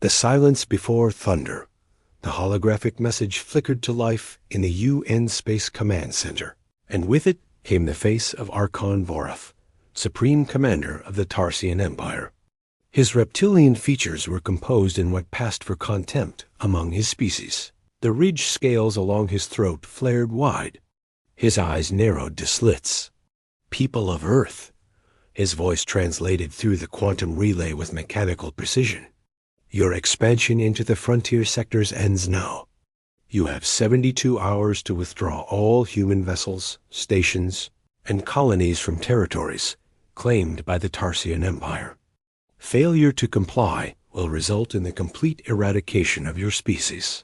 The silence before thunder. The holographic message flickered to life in the UN Space Command Center, and with it came the face of Archon Vorath, Supreme Commander of the Tarsian Empire. His reptilian features were composed in what passed for contempt among his species. The ridged scales along his throat flared wide. His eyes narrowed to slits. "People of Earth," his voice translated through the quantum relay with mechanical precision. "Your expansion into the frontier sectors ends now. You have 72 hours to withdraw all human vessels, stations, and colonies from territories claimed by the Tarsian Empire. Failure to comply will result in the complete eradication of your species."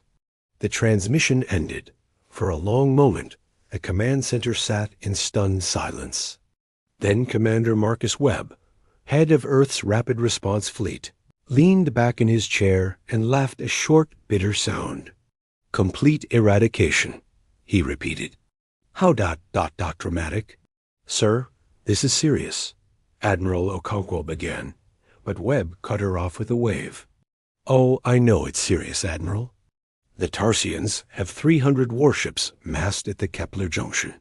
The transmission ended. For a long moment, the command center sat in stunned silence. Then Commander Marcus Webb, head of Earth's Rapid Response Fleet, leaned back in his chair and laughed a short, bitter sound. "Complete eradication," he repeated. How dramatic. "Sir, this is serious," Admiral Okonkwo began, but Webb cut her off with a wave. "Oh, I know it's serious, Admiral. The Tarsians have 300 warships massed at the Kepler Junction.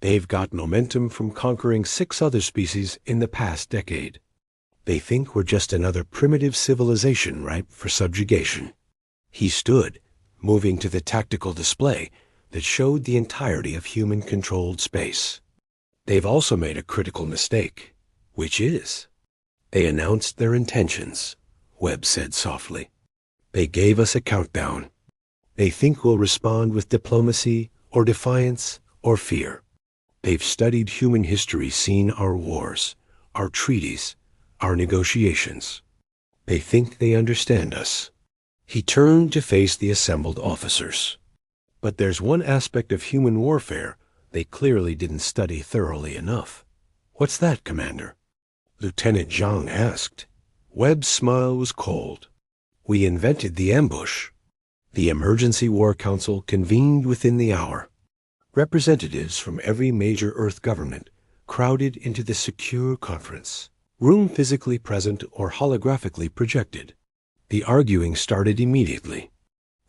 They've got momentum from conquering 6 other species in the past decade. They think we're just another primitive civilization ripe for subjugation." He stood, moving to the tactical display that showed the entirety of human-controlled space. "They've also made a critical mistake." "Which is?" "They announced their intentions," Webb said softly. "They gave us a countdown. They think we'll respond with diplomacy or defiance or fear. They've studied human history, seen our wars, our treaties, our negotiations. They think they understand us." He turned to face the assembled officers. "But there's one aspect of human warfare they clearly didn't study thoroughly enough." "What's that, Commander?" Lieutenant Zhang asked. Webb's smile was cold. "We invented the ambush." The Emergency War Council convened within the hour. Representatives from every major Earth government crowded into the secure conference room, physically present or holographically projected. The arguing started immediately.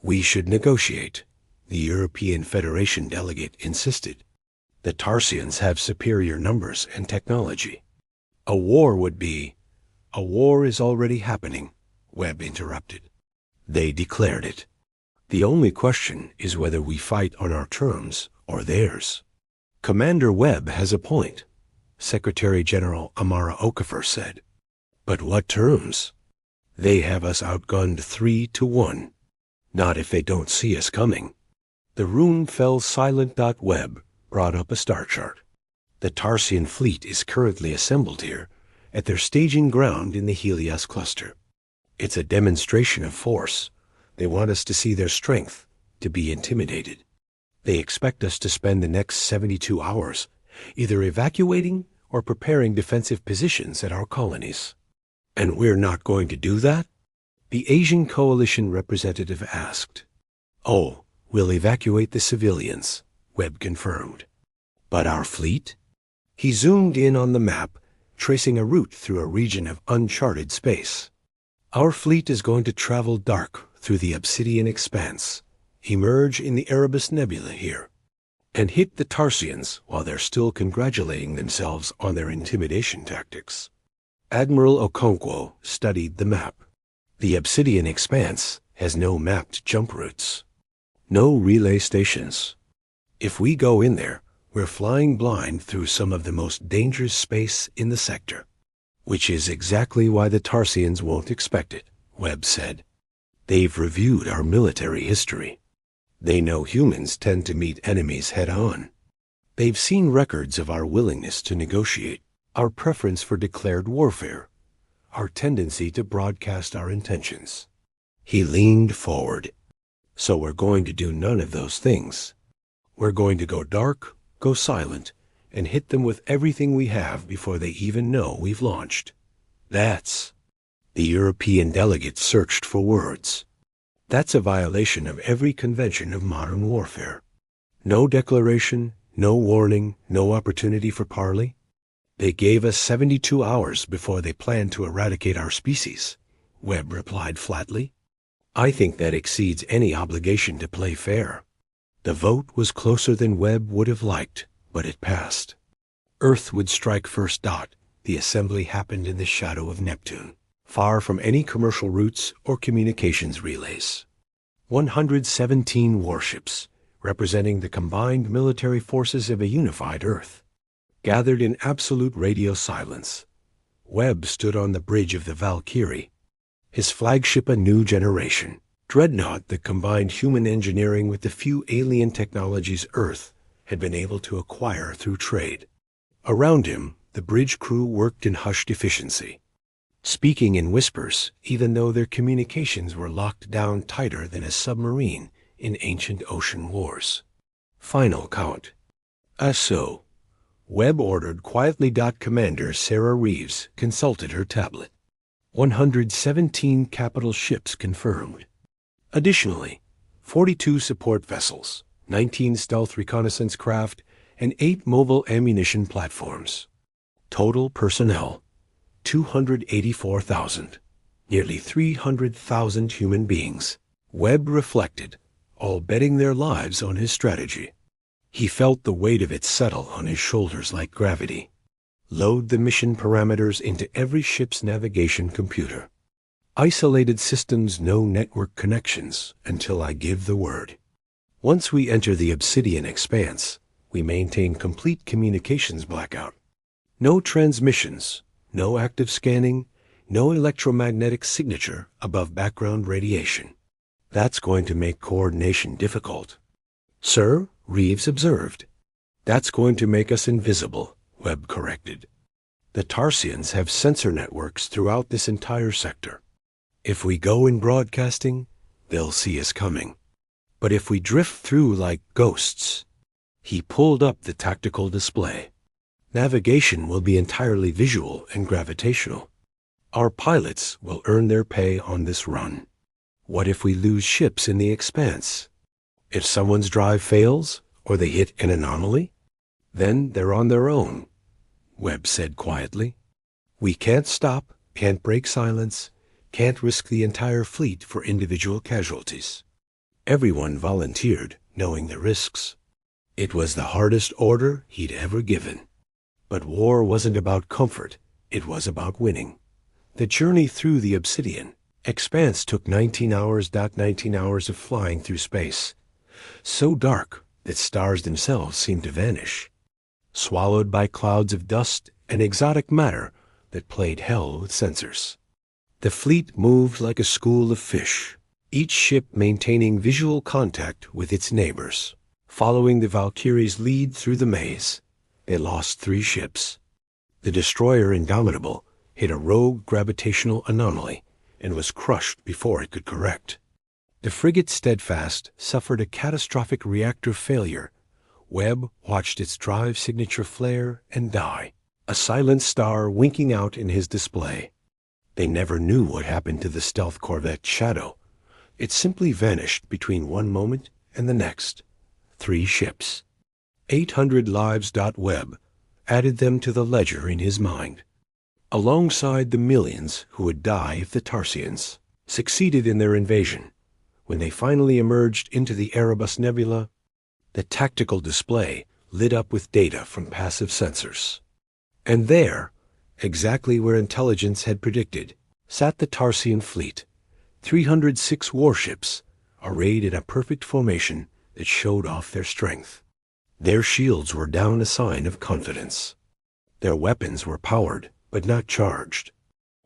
"We should negotiate," the European Federation delegate insisted. "The Tarsians have superior numbers and technology." "A war would be—" "A war is already happening," Webb interrupted. "They declared it. The only question is whether we fight on our terms or theirs." "Commander Webb has a point," Secretary General Amara Okafor said. "But what terms? They have us outgunned 3-1. Not if they don't see us coming." The room fell silent. Webb brought up a star chart. "The Tarsian fleet is currently assembled here at their staging ground in the Helios cluster. It's a demonstration of force. They want us to see their strength, to be intimidated. They expect us to spend the next 72 hours either evacuating or preparing defensive positions at our colonies." "And we're not going to do that?" the Asian Coalition representative asked. "Oh, we'll evacuate the civilians," Webb confirmed. "But our fleet?" He zoomed in on the map, tracing a route through a region of uncharted space. "Our fleet is going to travel dark through the Obsidian Expanse, emerge in the Erebus Nebula here, and hit the Tarsians while they're still congratulating themselves on their intimidation tactics." Admiral Okonkwo studied the map. "The Obsidian Expanse has no mapped jump routes, no relay stations. If we go in there, we're flying blind through some of the most dangerous space in the sector." "Which is exactly why the Tarsians won't expect it," Webb said. "They've reviewed our military history. They know humans tend to meet enemies head-on. They've seen records of our willingness to negotiate, our preference for declared warfare, our tendency to broadcast our intentions." He leaned forward. "So we're going to do none of those things. We're going to go dark, go silent, and hit them with everything we have before they even know we've launched. That's—" The European delegate searched for words. "That's a violation of every convention of modern warfare. No declaration, no warning, no opportunity for parley. They gave us 72 hours before they planned to eradicate our species. Webb replied flatly. "I think that exceeds any obligation to play fair." The vote was closer than Webb would have liked, but it passed. Earth would strike first. The assembly happened in the shadow of Neptune, far from any commercial routes or communications relays. 117 warships, representing the combined military forces of a unified Earth, gathered in absolute radio silence. Webb stood on the bridge of the Valkyrie, his flagship a new generation, dreadnought that combined human engineering with the few alien technologies Earth had been able to acquire through trade. Around him, the bridge crew worked in hushed efficiency, speaking in whispers, even though their communications were locked down tighter than a submarine in ancient ocean wars. Final count. So, Webb ordered quietly. Commander Sarah Reeves consulted her tablet. 117 capital ships confirmed. Additionally, 42 support vessels, 19 stealth reconnaissance craft, and 8 mobile ammunition platforms. Total personnel, 284,000. Nearly 300,000 human beings. Webb reflected, all betting their lives on his strategy. He felt the weight of it settle on his shoulders like gravity. Load the mission parameters into every ship's navigation computer. Isolated systems, no network connections until I give the word. Once we enter the obsidian expanse, we maintain complete communications blackout. No transmissions, no active scanning, no electromagnetic signature above background radiation. That's going to make coordination difficult. Sir, Reeves observed. That's going to make us invisible, Webb corrected. The Tarsians have sensor networks throughout this entire sector. If we go in broadcasting, they'll see us coming. But if we drift through like ghosts, he pulled up the tactical display. Navigation will be entirely visual and gravitational. Our pilots will earn their pay on this run. What if we lose ships in the expanse? If someone's drive fails, or they hit an anomaly? Then they're on their own, Webb said quietly. We can't stop, can't break silence, can't risk the entire fleet for individual casualties. Everyone volunteered, knowing the risks. It was the hardest order he'd ever given. But war wasn't about comfort, it was about winning. The journey through the obsidian expanse took 19 hours. 19 hours of flying through space, so dark that stars themselves seemed to vanish, swallowed by clouds of dust and exotic matter that played hell with sensors. The fleet moved like a school of fish, each ship maintaining visual contact with its neighbors. Following the Valkyrie's lead through the maze, they lost 3 ships. The destroyer Indomitable hit a rogue gravitational anomaly and was crushed before it could correct. The frigate Steadfast suffered a catastrophic reactor failure. Webb watched its drive signature flare and die, a silent star winking out in his display. They never knew what happened to the stealth corvette Shadow. It simply vanished between one moment and the next. 3 ships. 800 lives. Webb added them to the ledger in his mind, alongside the millions who would die if the Tarsians succeeded in their invasion. When they finally emerged into the Erebus Nebula, the tactical display lit up with data from passive sensors. And there, exactly where intelligence had predicted, sat the Tarsian fleet, 306 warships, arrayed in a perfect formation that showed off their strength. Their shields were down, a sign of confidence. Their weapons were powered, but not charged.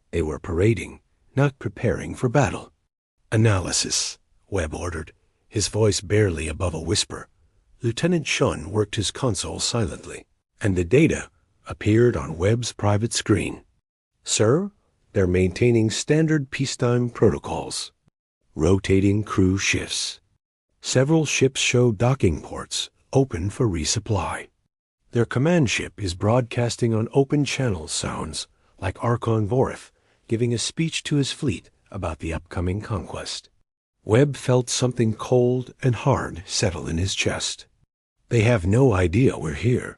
They were parading, not preparing for battle. Analysis, Webb ordered, his voice barely above a whisper. Lieutenant Shun worked his console silently, and the data appeared on Webb's private screen. Sir, they're maintaining standard peacetime protocols. Rotating crew shifts. Several ships show docking ports open for resupply. Their command ship is broadcasting on open channel sounds, like Archon Vorith giving a speech to his fleet about the upcoming conquest. Webb felt something cold and hard settle in his chest. They have no idea we're here.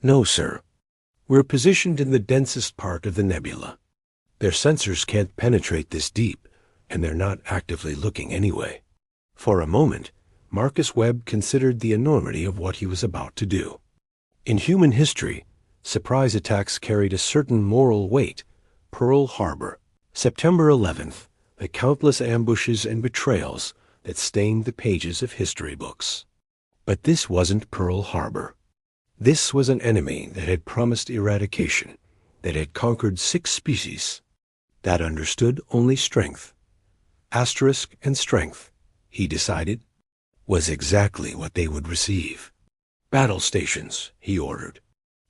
No, sir. We're positioned in the densest part of the nebula. Their sensors can't penetrate this deep. and they're not actively looking anyway. For a moment, Marcus Webb considered the enormity of what he was about to do. In human history, surprise attacks carried a certain moral weight. Pearl Harbor, September 11th, the countless ambushes and betrayals that stained the pages of history books. But this wasn't Pearl Harbor. This was an enemy that had promised eradication, that had conquered 6 species, that understood only strength. Asterisk and strength, he decided, was exactly what they would receive. Battle stations, he ordered.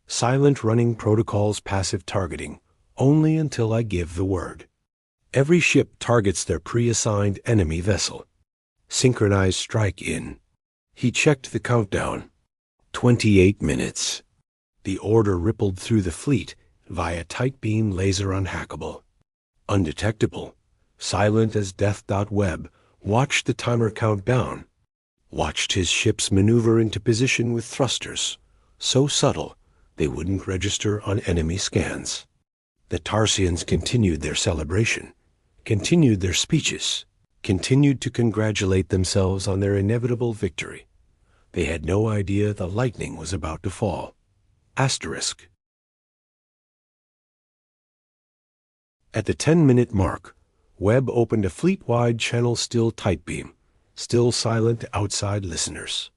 Silent running protocols, passive targeting, only until I give the word. Every ship targets their pre-assigned enemy vessel. Synchronized strike in. He checked the countdown. 28 minutes. The order rippled through the fleet via tight beam laser unhackable. Undetectable, silent as death. Webb watched the timer count down, watched his ships maneuver into position with thrusters, so subtle they wouldn't register on enemy scans. The Tarsians continued their celebration, continued their speeches, continued to congratulate themselves on their inevitable victory. They had no idea the lightning was about to fall. Asterisk. At the 10-minute mark, Webb opened a fleet-wide channel still tight beam, still silent to outside listeners.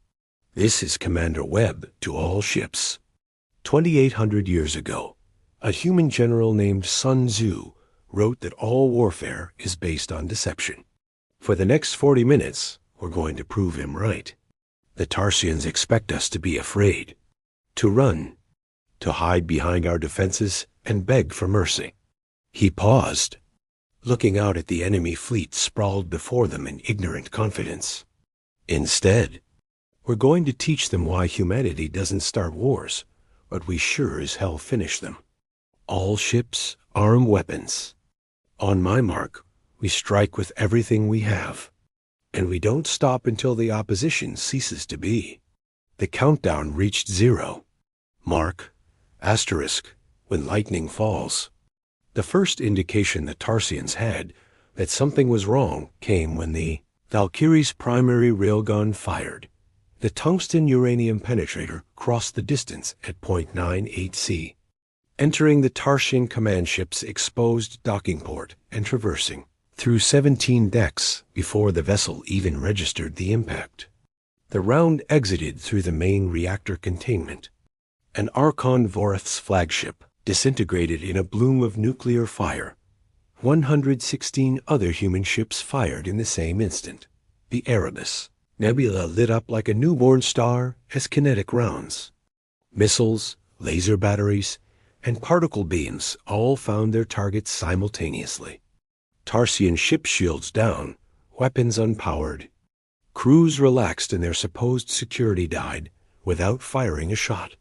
This is Commander Webb to all ships. 2,800 years ago, a human general named Sun Tzu wrote that all warfare is based on deception. For the next 40 minutes, we're going to prove him right. The Tarsians expect us to be afraid, to run, to hide behind our defenses and beg for mercy. He paused, looking out at the enemy fleet sprawled before them in ignorant confidence. Instead, we're going to teach them why humanity doesn't start wars, but we sure as hell finish them. All ships, arm weapons. On my mark, we strike with everything we have. And we don't stop until the opposition ceases to be. The countdown reached 0. Mark, asterisk, when lightning falls. The first indication the Tarsians had that something was wrong came when the Valkyrie's primary railgun fired. The tungsten uranium penetrator crossed the distance at .98 C, entering the Tarsian command ship's exposed docking port and traversing through 17 decks before the vessel even registered the impact. The round exited through the main reactor containment. An Archon Vorath's flagship disintegrated in a bloom of nuclear fire. 116 other human ships fired in the same instant. The Erebus Nebula lit up like a newborn star as kinetic rounds. Missiles, laser batteries, and particle beams all found their targets simultaneously. Tarsian ship shields down, weapons unpowered. Crews relaxed and their supposed security died without firing a shot.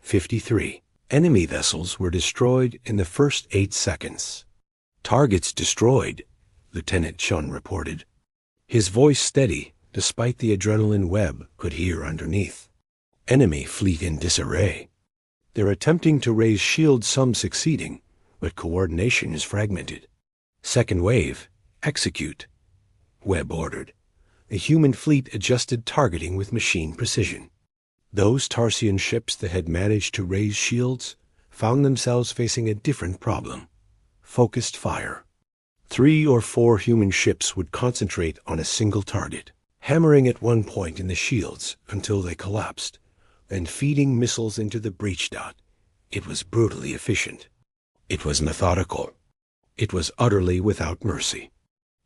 53 enemy vessels were destroyed in the first 8 seconds. Targets destroyed, Lieutenant Chun reported. His voice steady, despite the adrenaline Webb could hear underneath. Enemy fleet in disarray. They're attempting to raise shields, some succeeding, but coordination is fragmented. Second wave, execute, Webb ordered. The human fleet adjusted targeting with machine precision. Those Tarsian ships that had managed to raise shields found themselves facing a different problem. Focused fire. 3 or 4 human ships would concentrate on a single target, hammering at one point in the shields until they collapsed, then feeding missiles into the breach dot. It was brutally efficient. It was methodical. It was utterly without mercy.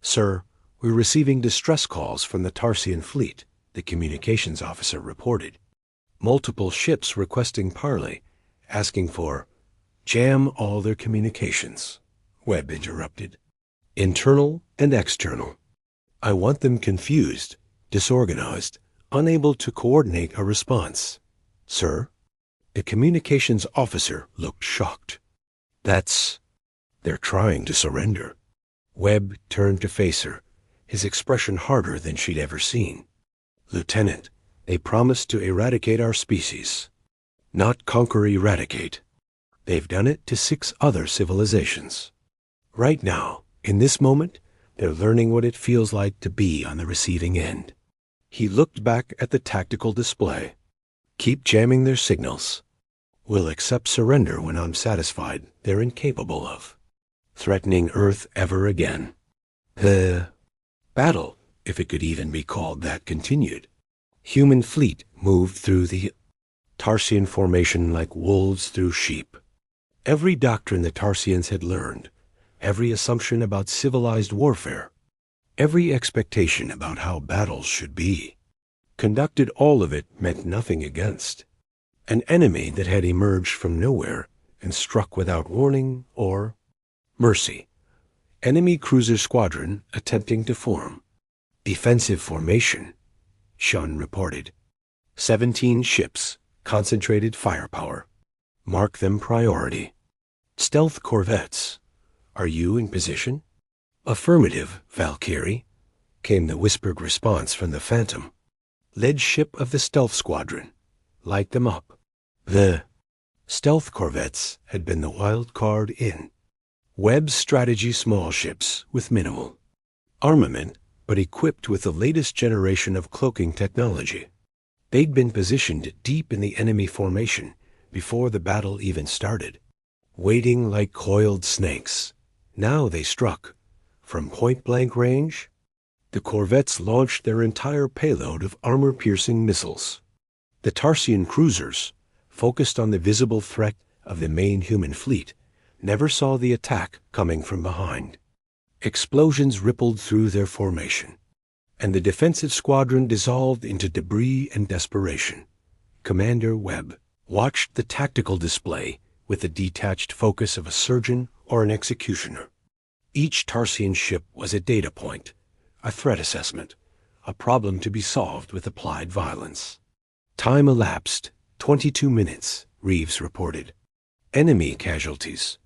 Sir, we're receiving distress calls from the Tarsian fleet, the communications officer reported. Multiple ships requesting parley, asking for jam all their communications, Webb interrupted. Internal and external. I want them confused, disorganized, unable to coordinate a response. Sir? The communications officer looked shocked. They're trying to surrender. Webb turned to face her, his expression harder than she'd ever seen. Lieutenant, they promised to eradicate our species. Not conquer, eradicate. They've done it to 6 other civilizations. Right now, in this moment, They're learning what it feels like to be on the receiving end. He looked back at the tactical display. Keep jamming their signals. We'll accept surrender when unsatisfied they're incapable of threatening Earth ever again. The battle, if it could even be called that, continued. Human fleet moved through the Tarsian formation like wolves through sheep. Every doctrine the Tarsians had learned, every assumption about civilized warfare, every expectation about how battles should be, conducted, all of it meant nothing against an enemy that had emerged from nowhere and struck without warning or mercy. Enemy cruiser squadron attempting to form. Defensive formation, Shun reported. 17 ships, concentrated firepower. Mark them priority. Stealth corvettes. Are you in position? Affirmative, Valkyrie, came the whispered response from the Phantom. Lead ship of the stealth squadron. Light them up. The stealth corvettes had been the wild card in Webb's strategy small ships with minimal armament, but equipped with the latest generation of cloaking technology. They'd been positioned deep in the enemy formation before the battle even started, waiting like coiled snakes. Now they struck. From point-blank range, the corvettes launched their entire payload of armor-piercing missiles. The Tarsian cruisers, focused on the visible threat of the main human fleet, never saw the attack coming from behind. Explosions rippled through their formation, and the defensive squadron dissolved into debris and desperation. Commander Webb watched the tactical display with the detached focus of a surgeon or an executioner. Each Tarsian ship was a data point, a threat assessment, a problem to be solved with applied violence. Time elapsed, 22 minutes, Reeves reported. Enemy casualties: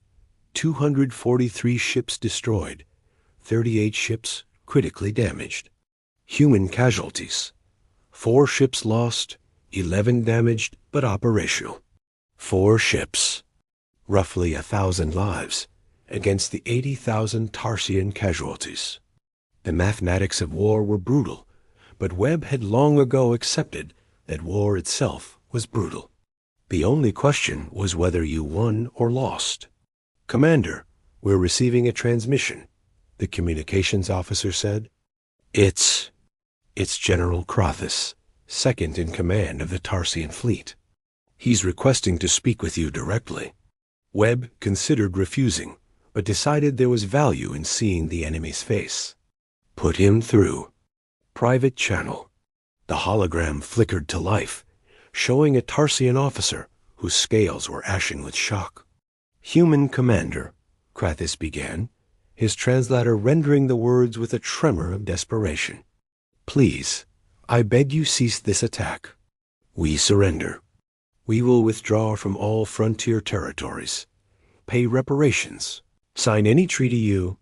243 ships destroyed, 38 ships critically damaged. Human casualties: 4 ships lost, 11 damaged but operational. 4 ships. Roughly 1,000 lives against the 80,000 Tarsian casualties. The mathematics of war were brutal, but Webb had long ago accepted that war itself was brutal. The only question was whether you won or lost. Commander, we're receiving a transmission, the communications officer said. It's General Crothis, second in command of the Tarsian fleet. He's requesting to speak with you directly. Webb considered refusing, but decided there was value in seeing the enemy's face. Put him through. Private channel. The hologram flickered to life, showing a Tarsian officer whose scales were ashen with shock. Human commander, Krathis began, his translator rendering the words with a tremor of desperation. Please, I beg you cease this attack. We surrender. We will withdraw from all frontier territories, pay reparations, sign any treaty you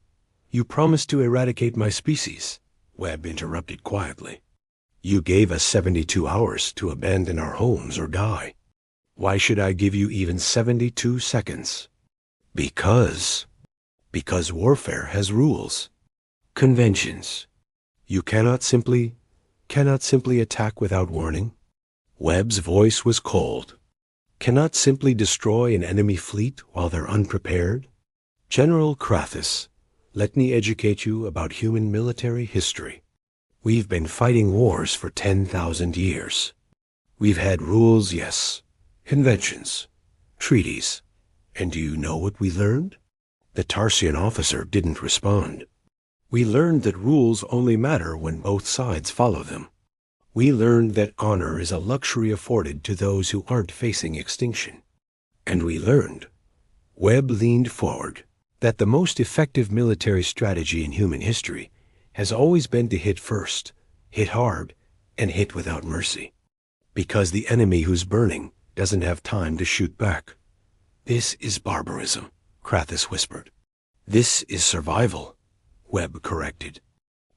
promise to eradicate my species, Webb interrupted quietly. You gave us 72 hours to abandon our homes or die. Why should I give you even 72 seconds? Because warfare has rules, conventions. You cannot simply attack without warning. Webb's voice was cold. Cannot simply destroy an enemy fleet while they're unprepared. General Krathis, let me educate you about human military history. We've been fighting wars for 10,000 years. We've had rules, yes, conventions, treaties. And do you know what we learned? The Tarsian officer didn't respond. We learned that rules only matter when both sides follow them. We learned that honor is a luxury afforded to those who aren't facing extinction. And we learned, Webb leaned forward, that the most effective military strategy in human history has always been to hit first, hit hard, and hit without mercy. Because the enemy who's burning doesn't have time to shoot back. This is barbarism, Krathis whispered. This is survival, Webb corrected.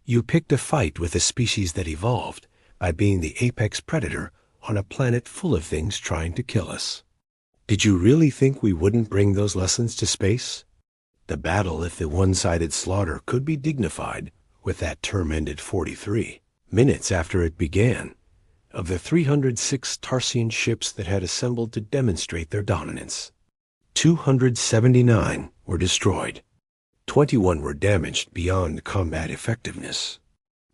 You picked a fight with a species that evolved by being the apex predator on a planet full of things trying to kill us. Did you really think we wouldn't bring those lessons to space? The battle, if the one-sided slaughter could be dignified, with that term ended 43 minutes after it began. Of the 306 Tarsian ships that had assembled to demonstrate their dominance, 279 were destroyed. 21 were damaged beyond combat effectiveness.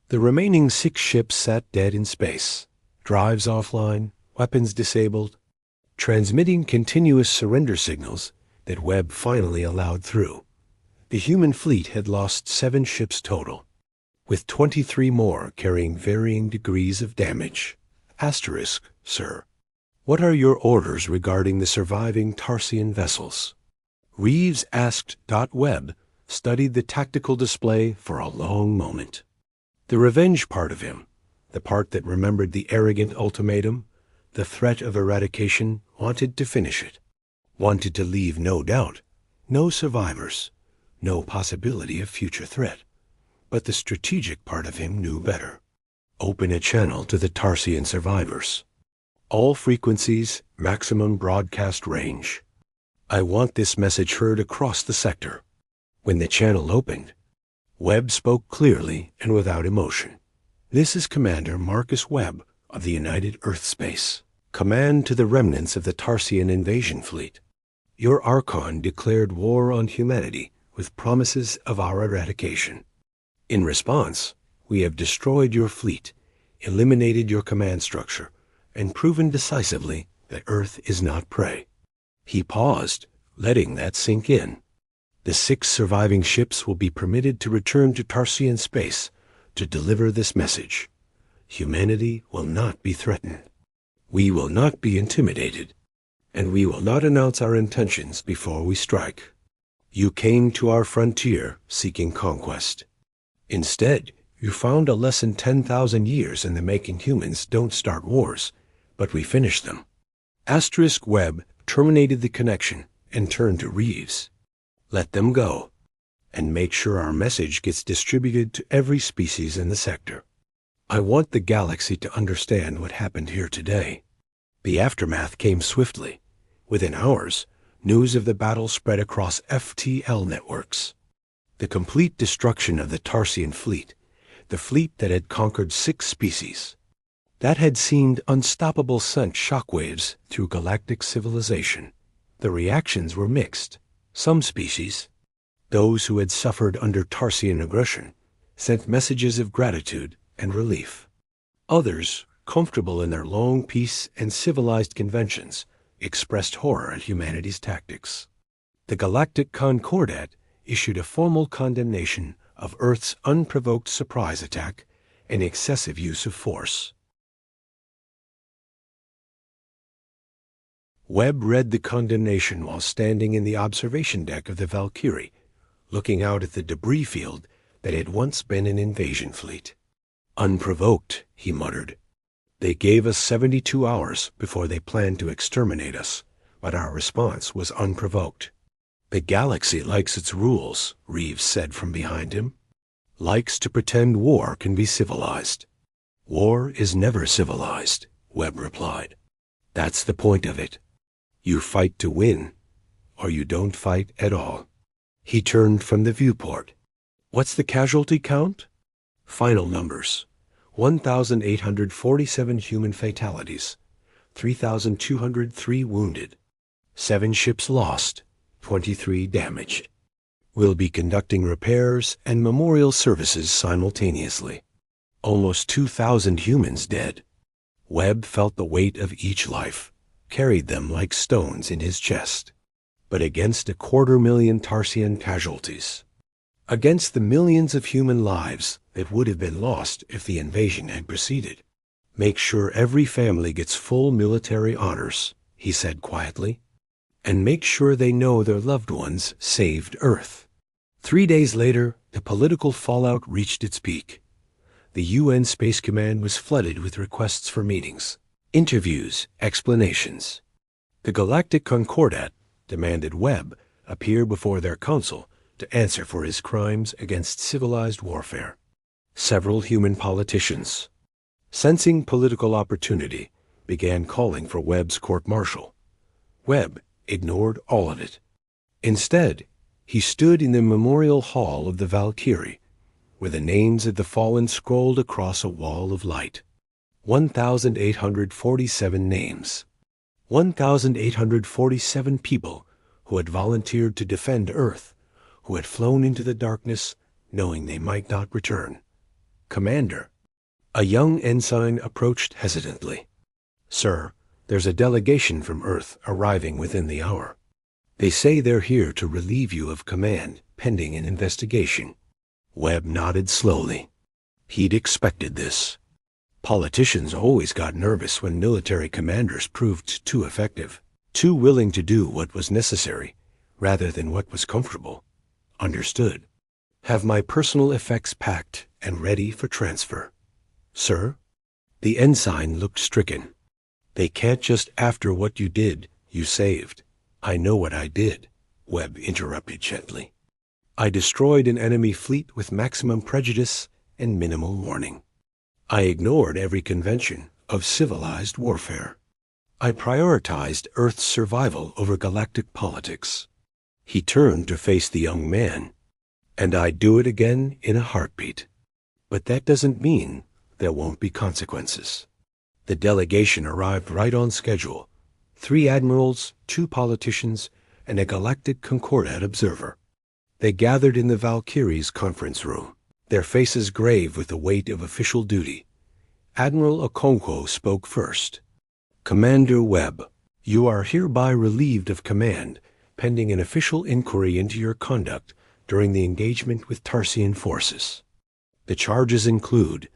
The remaining 6 ships sat dead in space, drives offline, weapons disabled, transmitting continuous surrender signals that Webb finally allowed through. The human fleet had lost 7 ships total, with 23 more carrying varying degrees of damage. Asterisk, sir. What are your orders regarding the surviving Tarsian vessels? Reeves asked. Webb studied the tactical display for a long moment. The revenge part of him, the part that remembered the arrogant ultimatum, the threat of eradication, wanted to finish it, wanted to leave no doubt, no survivors, no possibility of future threat. But the strategic part of him knew better. Open a channel to the Tarsian survivors. All frequencies, maximum broadcast range. I want this message heard across the sector. When the channel opened, Webb spoke clearly and without emotion. This is Commander Marcus Webb of the United Earthspace. Command to the remnants of the Tarsian invasion fleet. Your Archon declared war on humanity with promises of our eradication. In response, we have destroyed your fleet, eliminated your command structure, and proven decisively that Earth is not prey. He paused, letting that sink in. The 6 surviving ships will be permitted to return to Tarsian space to deliver this message. Humanity will not be threatened. We will not be intimidated, and we will not announce our intentions before we strike. You came to our frontier seeking conquest. Instead, you found a lesson 10,000 years in the making. Humans don't start wars, but we finish them. Asterisk. Webb terminated the connection and turned to Reeves. Let them go, and make sure our message gets distributed to every species in the sector. I want the galaxy to understand what happened here today. The aftermath came swiftly. Within hours, news of the battle spread across FTL networks. The complete destruction of the Tarsian fleet, the fleet that had conquered 6 species, that had seemed unstoppable, sent shockwaves through galactic civilization. The reactions were mixed. Some species, those who had suffered under Tarsian aggression, sent messages of gratitude and relief. Others, comfortable in their long peace and civilized conventions, expressed horror at humanity's tactics. The Galactic Concordat issued a formal condemnation of Earth's unprovoked surprise attack and excessive use of force. Webb read the condemnation while standing in the observation deck of the Valkyrie, looking out at the debris field that had once been an invasion fleet. Unprovoked, he muttered. They gave us 72 hours before they planned to exterminate us, but our response was unprovoked. The galaxy likes its rules, Reeves said from behind him. Likes to pretend war can be civilized. War is never civilized, Webb replied. That's the point of it. You fight to win, or you don't fight at all. He turned from the viewport. What's the casualty count? Final numbers. 1,847 human fatalities, 3,203 wounded, 7 ships lost, 23 damaged. We'll be conducting repairs and memorial services simultaneously. Almost 2,000 humans dead. Webb felt the weight of each life, carried them like stones in his chest. But against 250,000 Tarsian casualties, against the millions of human lives that would have been lost if the invasion had proceeded, make sure every family gets full military honors, he said quietly, and make sure they know their loved ones saved Earth. 3 days later, the political fallout reached its peak. The UN Space Command was flooded with requests for meetings, interviews, explanations. The Galactic Concordat demanded Webb appear before their council to answer for his crimes against civilized warfare. Several human politicians, sensing political opportunity, began calling for Webb's court-martial. Webb ignored all of it. Instead, He stood in the memorial hall of the Valkyrie, where the names of the fallen scrolled across a wall of light. 1,847 names. 1,847 people who had volunteered to defend Earth, who had flown into the darkness knowing they might not return. Commander. A young ensign approached hesitantly. Sir, there's a delegation from Earth arriving within the hour. They say they're here to relieve you of command, pending an investigation. Webb nodded slowly. He'd expected this. Politicians always got nervous when military commanders proved too effective, too willing to do what was necessary, rather than what was comfortable. Understood. Have my personal effects packed and ready for transfer. Sir? The ensign looked stricken. They can't just after what you did, you saved. I know what I did, Webb interrupted gently. I destroyed an enemy fleet with maximum prejudice and minimal warning. I ignored every convention of civilized warfare. I prioritized Earth's survival over galactic politics. He turned to face the young man. And I'd do it again in a heartbeat. But that doesn't mean there won't be consequences. The delegation arrived right on schedule. 3 admirals, 2 politicians, and a galactic Concordat observer. They gathered in the Valkyrie's conference room, their faces grave with the weight of official duty. Admiral Okonkwo spoke first. Commander Webb, you are hereby relieved of command, pending an official inquiry into your conduct during the engagement with Tarsian forces. The charges include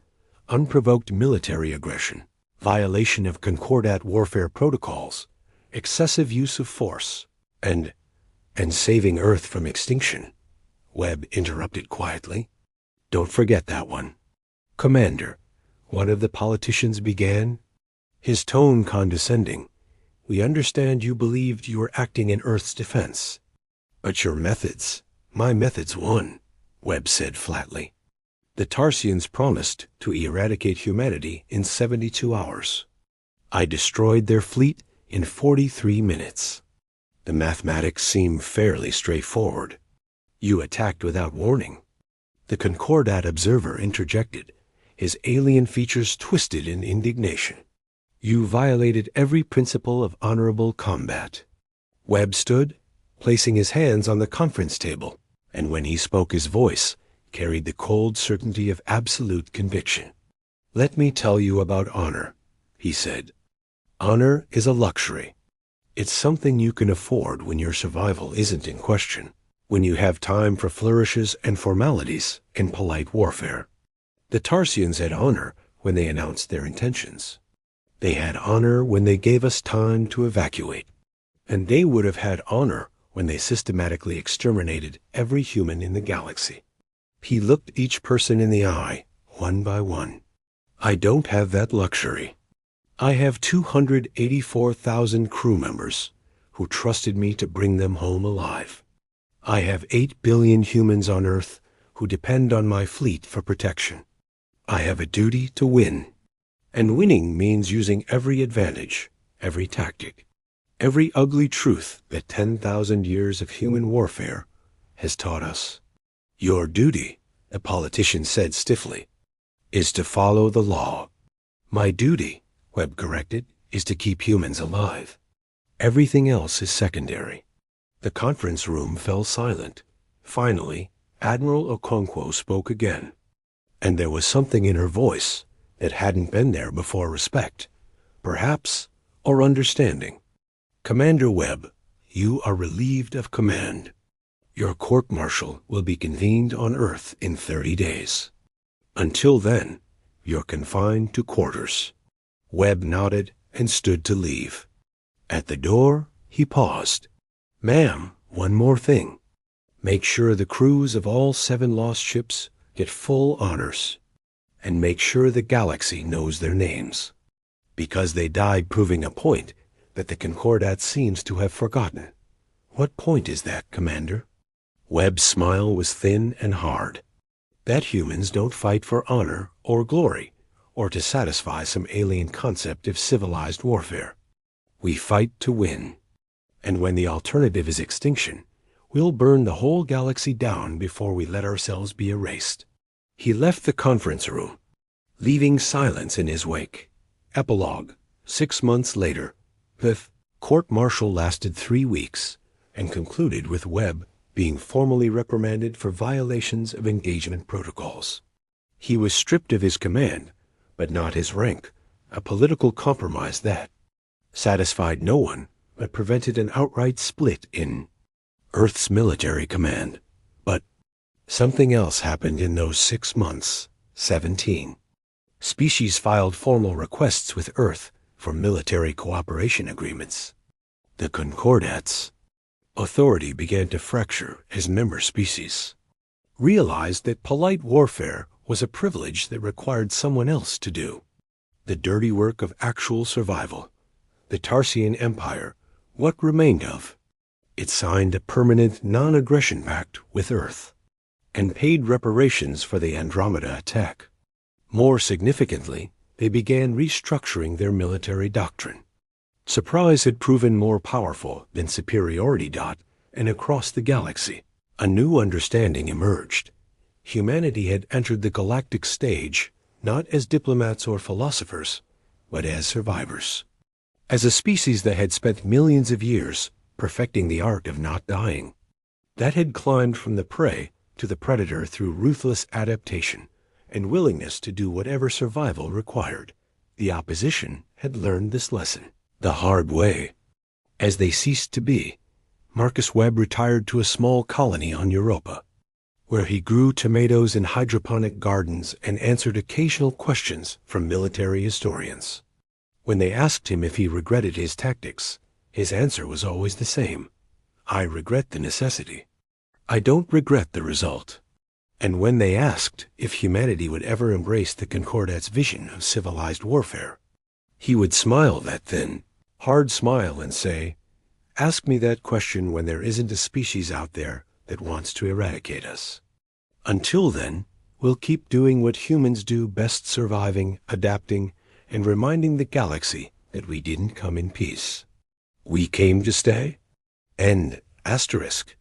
unprovoked military aggression, violation of Concordat warfare protocols, excessive use of force, and saving Earth from extinction. Webb interrupted quietly. Don't forget that one. Commander, one of the politicians began, his tone condescending. We understand you believed you were acting in Earth's defense. But your methods, my methods won, Webb said flatly. The Tarsians promised to eradicate humanity in 72 hours. I destroyed their fleet in 43 minutes. The mathematics seem fairly straightforward. You attacked without warning. The Concordat observer interjected, his alien features twisted in indignation. You violated every principle of honorable combat. Webb stood, placing his hands on the conference table, and when he spoke his voice carried the cold certainty of absolute conviction. Let me tell you about honor, he said. Honor is a luxury. It's something you can afford when your survival isn't in question, when you have time for flourishes and formalities in polite warfare. The Tarsians had honor when they announced their intentions. They had honor when they gave us time to evacuate. And they would have had honor when they systematically exterminated every human in the galaxy. He looked each person in the eye, one by one. I don't have that luxury. I have 284,000 crew members who trusted me to bring them home alive. I have 8 billion humans on Earth who depend on my fleet for protection. I have a duty to win. And winning means using every advantage, every tactic, every ugly truth that 10,000 years of human warfare has taught us. Your duty, a politician said stiffly, is to follow the law. My duty, Webb corrected, is to keep humans alive. Everything else is secondary. The conference room fell silent. Finally, Admiral Okonkwo spoke again, and there was something in her voice that hadn't been there before. Respect, perhaps, or understanding. Commander Webb, you are relieved of command. Your court-martial will be convened on Earth in 30 days. Until then, you're confined to quarters. Webb nodded and stood to leave. At the door, he paused. Ma'am, one more thing. Make sure the crews of all 7 lost ships get full honors. And make sure the galaxy knows their names. Because they died proving a point that the Concordat seems to have forgotten. What point is that, Commander? Webb's smile was thin and hard. That humans don't fight for honor or glory, or to satisfy some alien concept of civilized warfare. We fight to win. And when the alternative is extinction, we'll burn the whole galaxy down before we let ourselves be erased. He left the conference room, leaving silence in his wake. Epilogue. 6 months later, the court-martial lasted 3 weeks and concluded with Webb being formally reprimanded for violations of engagement protocols. He was stripped of his command, but not his rank, a political compromise that satisfied no one but prevented an outright split in Earth's military command. But something else happened in those 6 months. 17. Species filed formal requests with Earth for military cooperation agreements. The Concordats authority began to fracture as member species realized that polite warfare was a privilege that required someone else to do the dirty work of actual survival. The Tarsian Empire, what remained of it, signed a permanent non-aggression pact with Earth and paid reparations for the Andromeda attack. More significantly, they began restructuring their military doctrine. Surprise had proven more powerful than superiority. And across the galaxy, a new understanding emerged. Humanity had entered the galactic stage not as diplomats or philosophers, but as survivors. As a species that had spent millions of years perfecting the art of not dying, that had climbed from the prey to the predator through ruthless adaptation and willingness to do whatever survival required. The opposition had learned this lesson the hard way. As they ceased to be, Marcus Webb retired to a small colony on Europa, where he grew tomatoes in hydroponic gardens and answered occasional questions from military historians. When they asked him if he regretted his tactics, his answer was always the same: I regret the necessity. I don't regret the result. And when they asked if humanity would ever embrace the Concordats' vision of civilized warfare, he would smile that thin, hard smile and say, ask me that question when there isn't a species out there that wants to eradicate us. Until then, we'll keep doing what humans do best, surviving, adapting, and reminding the galaxy that we didn't come in peace. We came to stay? End asterisk.